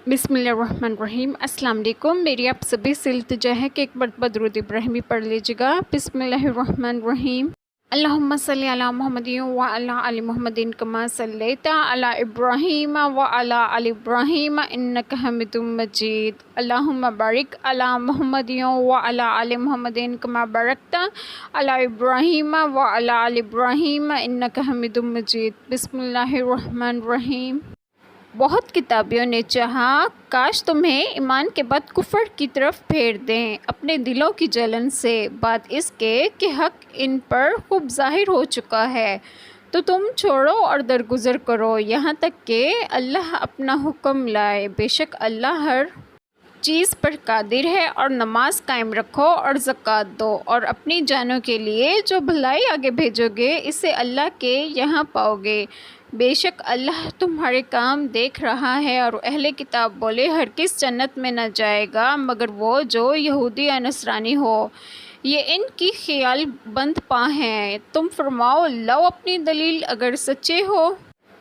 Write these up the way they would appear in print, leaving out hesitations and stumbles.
بسم اللہ الرحمن الرحیم۔ السلام علیکم۔ میری آپ سبھی سے التجا ہے کہ ایک مرتبہ درود ابراہیمی پڑھ لیجیے گا۔ بسم اللہ الرحمن الرحیم۔ اللہم صلی علی محمد وعلی آل محمد کما صلیت علی ابراہیم وعلی آل ابراہیم انک حمید مجید۔ اللہم بارک علی محمد وعلی آل محمد کما بارکت علی ابراہیم وعلی آل ابراہیم انک حمید مجید۔ بسم اللہ الرحمن الرحیم۔ بہت کتابیوں نے چاہا کاش تمہیں ایمان کے بعد کفر کی طرف پھیر دیں اپنے دلوں کی جلن سے، بات اس کے کہ حق ان پر خوب ظاہر ہو چکا ہے، تو تم چھوڑو اور درگزر کرو یہاں تک کہ اللہ اپنا حکم لائے۔ بے شک اللہ ہر چیز پر قادر ہے۔ اور نماز قائم رکھو اور زکوٰۃ دو، اور اپنی جانوں کے لیے جو بھلائی آگے بھیجو گے اسے اللہ کے یہاں پاؤ گے۔ بے شک اللہ تمہارے کام دیکھ رہا ہے۔ اور اہل کتاب بولے ہرگز جنت میں نہ جائے گا مگر وہ جو یہودی یا نصرانی ہو، یہ ان کی خیال بند پا ہیں۔ تم فرماؤ لاؤ اپنی دلیل اگر سچے ہو۔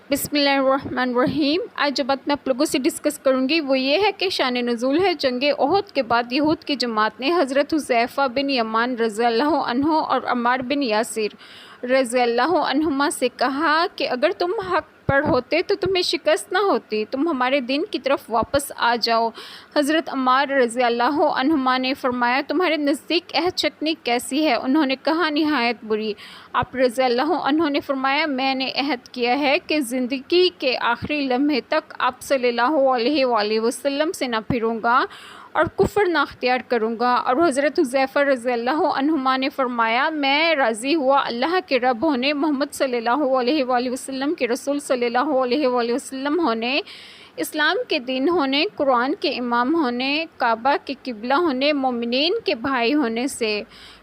بسم اللہ الرحمن الرحیم۔ آج جو بات میں آپ لوگوں سے ڈسکس کروں گی وہ یہ ہے کہ شان نزول ہے جنگ احد کے بعد یہود کی جماعت نے حضرت حذیفہ بن یمان رضی اللہ عنہ اور عمار بن یاسر رضی اللہ عنہما سے کہا کہ اگر تم حق پر ہوتے تو تمہیں شکست نہ ہوتی، تم ہمارے دین کی طرف واپس آ جاؤ۔ حضرت عمار رضی اللہ عنہما نے فرمایا تمہارے نزدیک عہد چکنی کیسی ہے؟ انہوں نے کہا نہایت بری۔ آپ رضی اللہ عنہ نے فرمایا میں نے عہد کیا ہے کہ زندگی کے آخری لمحے تک آپ صلی اللہ علیہ وآلہ وسلم سے نہ پھروں گا اور کفر نہ اختیار کروں گا۔ اور حضرت حذیفہ رضی اللہ عنہما نے فرمایا میں راضی ہوا اللہ کے رب ہونے، محمد صلی اللہ علیہ وآلہ وسلم کے رسول صلی اللہ علیہ وآلہ وسلم ہونے، اسلام کے دین ہونے، قرآن کے امام ہونے، کعبہ کے قبلہ ہونے، مومنین کے بھائی ہونے سے۔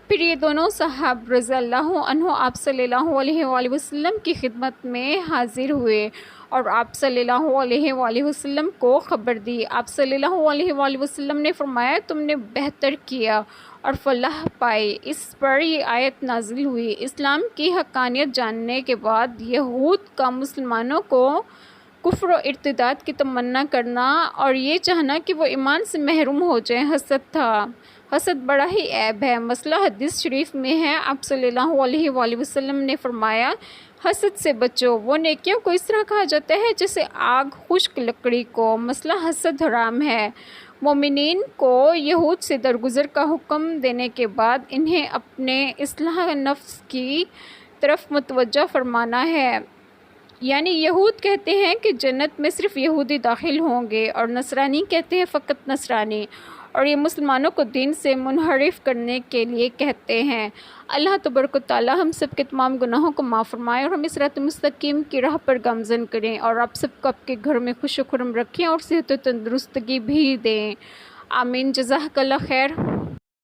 پھر یہ دونوں صحاب رضی اللہ عنہ آپ صلی اللہ علیہ وآلہ وسلم کی خدمت میں حاضر ہوئے اور آپ صلی اللہ علیہ وآلہ وسلم کو خبر دی۔ آپ صلی اللہ علیہ وآلہ وسلم نے فرمایا تم نے بہتر کیا اور فلاح پائی۔ اس پر یہ آیت نازل ہوئی۔ اسلام کی حقانیت جاننے کے بعد یہود کا مسلمانوں کو کفر و ارتداد کی تمنا کرنا اور یہ چاہنا کہ وہ ایمان سے محروم ہو جائیں حسد تھا۔ حسد بڑا ہی عیب ہے۔ مسئلہ حدیث شریف میں ہے، آپ صلی اللہ علیہ وآلہ وسلم نے فرمایا حسد سے بچو، وہ نیکیوں کو اس طرح کہا جاتا ہے جیسے آگ خشک لکڑی کو۔ مسئلہ حسد حرام ہے۔ مومنین کو یہود سے درگزر کا حکم دینے کے بعد انہیں اپنے اصلاح نفس کی طرف متوجہ فرمانا ہے۔ یعنی یہود کہتے ہیں کہ جنت میں صرف یہودی داخل ہوں گے اور نصرانی کہتے ہیں فقط نصرانی، اور یہ مسلمانوں کو دین سے منحرف کرنے کے لیے کہتے ہیں۔ اللہ تبارک و تعالی ہم سب کے تمام گناہوں کو معاف فرمائے اور ہمیں صراط مستقیم کی راہ پر گامزن کریں، اور آپ سب کو آپ کے گھر میں خوش و خرم رکھیں اور صحت و تندرستگی بھی دیں۔ آمین۔ جزاک اللہ خیر۔